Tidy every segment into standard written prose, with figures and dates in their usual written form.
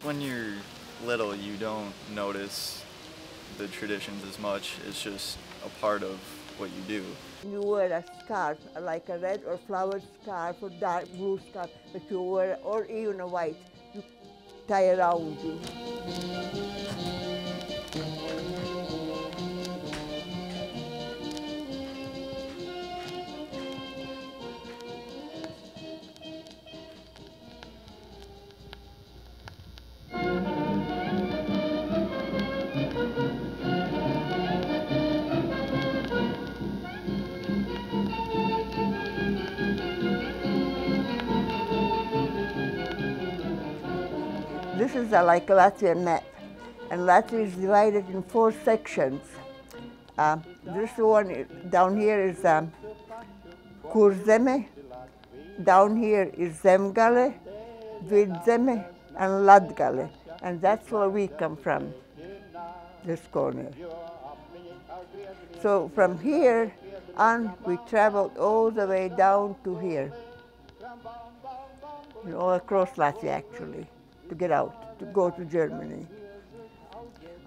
When you're little, you don't notice the traditions as much. It's just a part of what you do. You wear a scarf, like a red or flowered scarf or dark blue scarf, but you wear, or even a white, you tie around you. This is like a Latvian map, and Latvia is divided in 4 sections. This one down here is Kurzeme, down here is Zemgale, Vidzeme, and Latgale, and that's where we come from, this corner. So from here on, we traveled all the way down to here, all across Latvia actually, to get out, to go to Germany.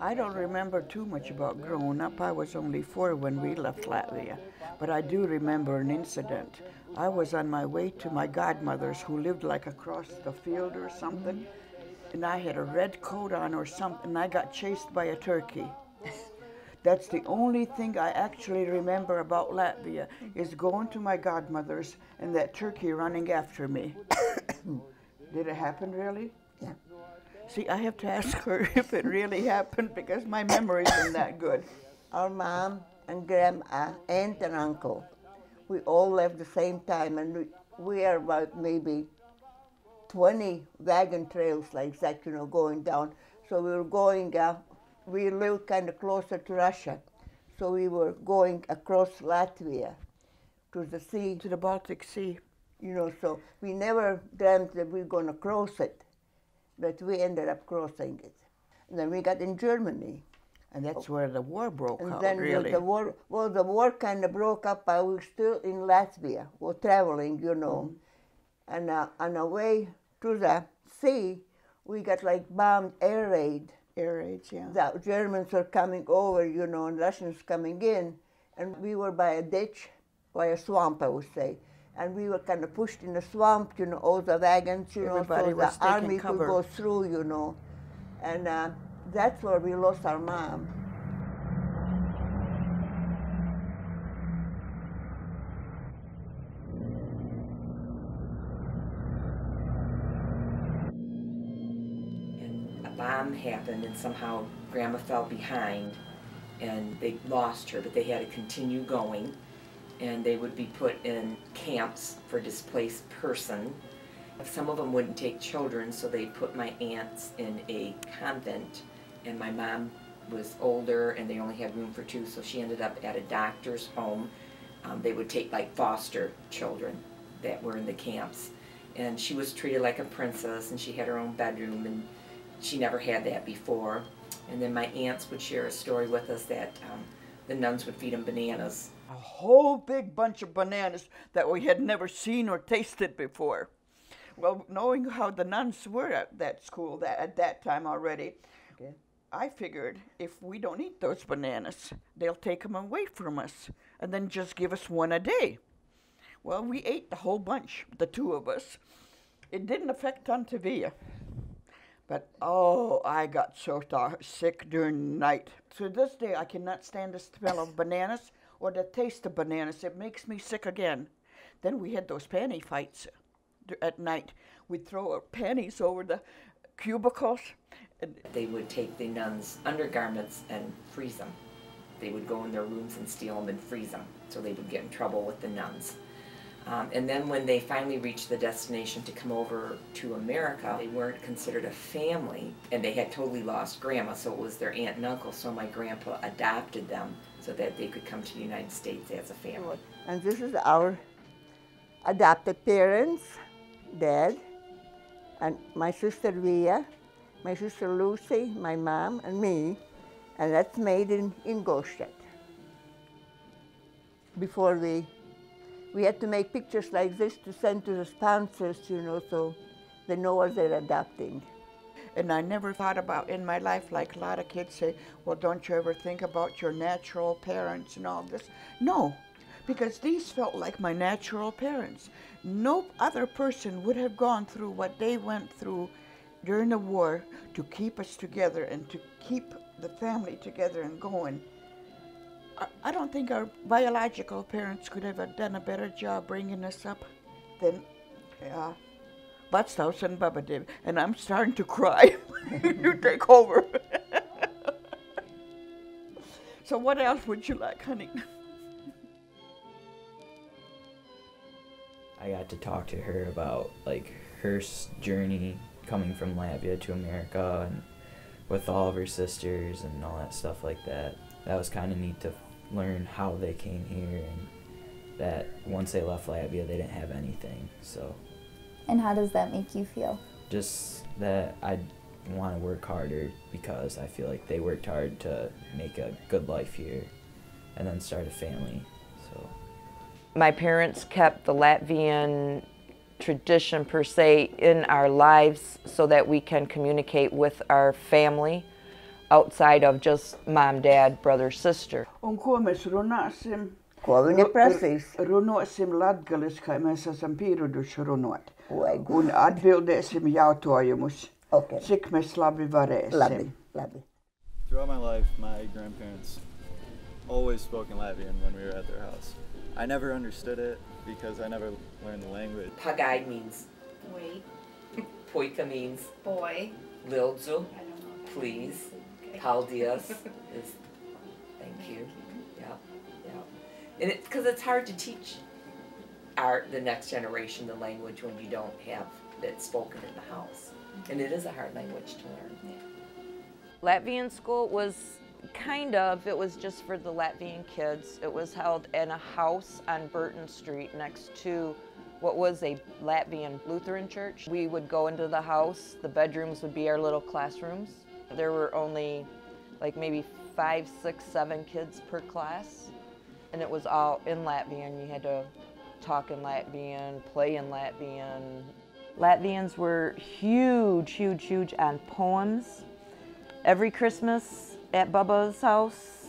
I don't remember too much about growing up. I was only 4 when we left Latvia, but I do remember an incident. I was on my way to my godmother's who lived like across the field or something, and I had a red coat on or something, and I got chased by a turkey. That's the only thing I actually remember about Latvia, is going to my godmother's and that turkey running after me. Did it happen really? Yeah. See, I have to ask her if it really happened because my memory isn't that good. Our mom and grandma, aunt and uncle, we all left the same time, and we are about maybe 20 wagon trails like that, going down. So we were going, we lived kind of closer to Russia, so we were going across Latvia to the sea. To the Baltic Sea. So we never dreamt that we were going to cross it, but we ended up crossing it. And then we got in Germany. And that's where the war broke And out, then really. the war kind of broke up, but we were still in Latvia. We're traveling, And on our way to the sea, we got like bombed air raid. Air raids, yeah. The Germans were coming over, and Russians coming in. And we were by a ditch, by a swamp, I would say. And we were kind of pushed in the swamp, all the wagons, Everybody so was the army taking could cover. go through, And that's where we lost our mom. And a bomb happened, and somehow Grandma fell behind, and they lost her, but they had to continue going. And they would be put in camps for displaced person. Some of them wouldn't take children, so they put my aunts in a convent, and my mom was older and they only had room for 2, so she ended up at a doctor's home. They would take like foster children that were in the camps, and she was treated like a princess, and she had her own bedroom, and she never had that before. And then my aunts would share a story with us that the nuns would feed them bananas. A whole big bunch of bananas that we had never seen or tasted before. Well, knowing how the nuns were at that school at that time already, Okay. I figured if we don't eat those bananas, they'll take them away from us and then just give us one a day. Well, we ate the whole bunch, the 2 of us. It didn't affect Tantavia. But, I got so sick during the night. To this day, I cannot stand the smell of bananas or the taste of bananas. It makes me sick again. Then we had those panty fights at night. We'd throw our panties over the cubicles. And They would take the nuns' undergarments and freeze them. They would go in their rooms and steal them and freeze them, so they would get in trouble with the nuns. And then when they finally reached the destination to come over to America, they weren't considered a family, and they had totally lost Grandma, so it was their aunt and uncle, so my grandpa adopted them so that they could come to the United States as a family. And this is our adopted parents, Dad, and my sister Via, my sister Lucy, my mom, and me, and that's made in Ingolstadt. Before we had to make pictures like this to send to the sponsors, so they know what they're adopting. And I never thought about in my life, like a lot of kids say, well, don't you ever think about your natural parents and all this? No, because these felt like my natural parents. No other person would have gone through what they went through during the war to keep us together and to keep the family together and going. I don't think our biological parents could have done a better job bringing us up than Butzhaus and Bubba did. And I'm starting to cry. You take over. So what else would you like, honey? I got to talk to her about like her journey coming from Latvia to America and with all of her sisters and all that stuff like that. That was kind of neat to learn how they came here and that once they left Latvia they didn't have anything. So. And how does that make you feel? Just that I want to work harder because I feel like they worked hard to make a good life here and then start a family. So. My parents kept the Latvian tradition per se in our lives so that we can communicate with our family outside of just mom, dad, brother, sister. Un ko mēs runāsim? Ko viņa prasīs? Runāsim latgaliski, kā mēs esam pieraduši runāt. Vajag. Un atbildēsim jautājumus, Okay. cik mēs labi varēsim. Labi, labi. Throughout my life, my grandparents always spoke in Latvian when we were at their house. I never understood it because I never learned the language. Pagai means Wait, poika means boy. lildzu, I don't know. please. Okay. Paldies is thank you. Yeah, yeah. And it's because it's hard to teach the next generation the language when you don't have it spoken in the house. And it is a hard language to learn. Latvian school was it was just for the Latvian kids. It was held in a house on Burton Street next to what was a Latvian Lutheran church. We would go into the house, the bedrooms would be our little classrooms. There were only like maybe 5, 6, 7 kids per class, and it was all in Latvian. You had to talk in Latvian, play in Latvian. Latvians were huge, huge, huge on poems. Every Christmas at Bubba's house,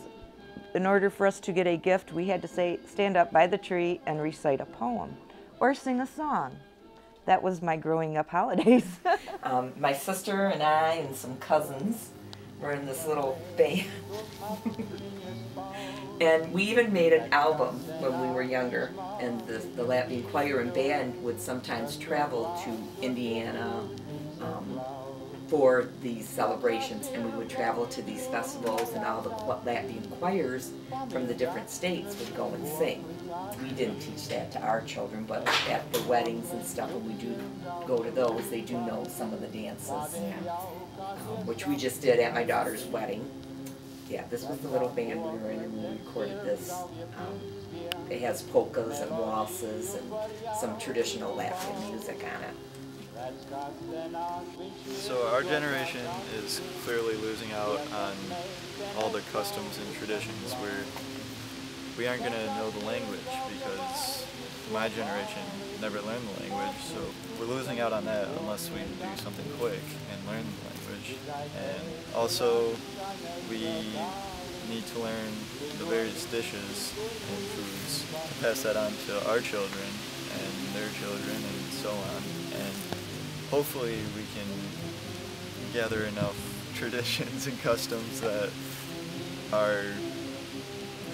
in order for us to get a gift, we had to stand up by the tree and recite a poem or sing a song. That was my growing up holidays. My sister and I and some cousins were in this little band. And we even made an album when we were younger. And the Latvian choir and band would sometimes travel to Indiana for these celebrations, and we would travel to these festivals, and all the Latvian choirs from the different states would go and sing. We didn't teach that to our children, but at the weddings and stuff, when we do go to those, they do know some of the dances, which we just did at my daughter's wedding. Yeah, this was the little band we were in, and we recorded this. It has polkas and waltzes and some traditional Latvian music on it. So our generation is clearly losing out on all the customs and traditions where we aren't going to know the language because my generation never learned the language, so we're losing out on that unless we do something quick and learn the language. And also we need to learn the various dishes and foods to pass that on to our children and their children and so on. And hopefully we can gather enough traditions and customs that our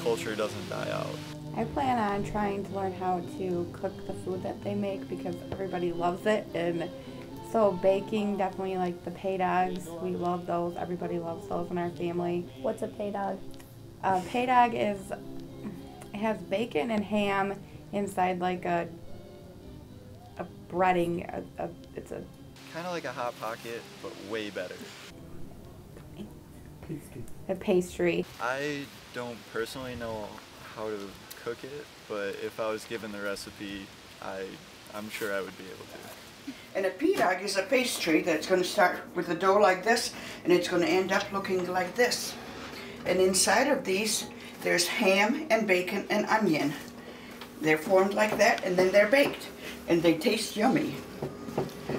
culture doesn't die out. I plan on trying to learn how to cook the food that they make because everybody loves it. And so baking, definitely like the pay dogs, we love those. Everybody loves those in our family. What's a pay dog? Pay dog it has bacon and ham inside like a breading. It's a kind of like a Hot Pocket, but way better. a pastry. I don't personally know how to cook it, but if I was given the recipe, I'm sure I would be able to. And a pirog is a pastry that's going to start with the dough like this, and it's going to end up looking like this. And inside of these, there's ham and bacon and onion. They're formed like that, and then they're baked, and they taste yummy.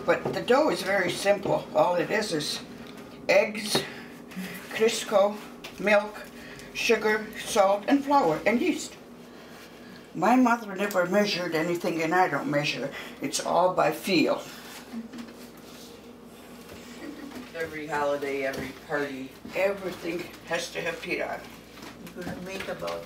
But the dough is very simple. All it is eggs, Crisco, milk, sugar, salt, and flour, and yeast. My mother never measured anything, and I don't measure. It's all by feel. Every holiday, every party. Everything has to have pirag. We're going to make about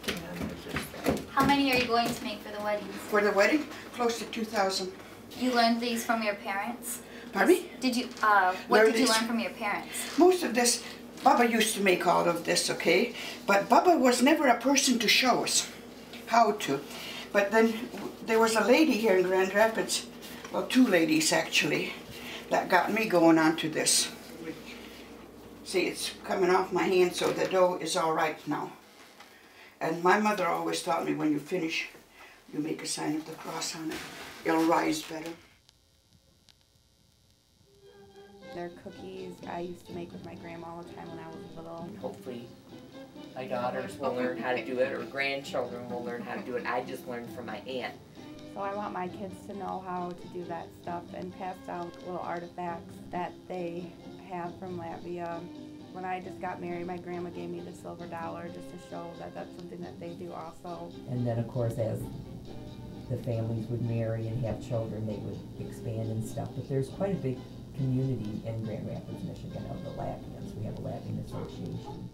1,500 or so. How many are you going to make for the weddings? For the wedding, close to 2,000. You learned these from your parents? Pardon me? Did you, what Learned did you these- learn from your parents? Most of this, Baba used to make all of this, okay? But Baba was never a person to show us how to. But then there was a lady here in Grand Rapids, well, two ladies actually, that got me going on to this. See, it's coming off my hand, so the dough is all right now. And my mother always taught me, when you finish, you make a sign of the cross on it. It'll rise better. They're cookies I used to make with my grandma all the time when I was little. Hopefully my daughters will learn how to do it, or grandchildren will learn how to do it. I just learned from my aunt. So I want my kids to know how to do that stuff and pass down little artifacts that they have from Latvia. When I just got married, my grandma gave me the silver dollar just to show that that's something that they do also. And then of course as the families would marry and have children, they would expand and stuff. But there's quite a big community in Grand Rapids, Michigan of the Latvians. We have a Latvian association.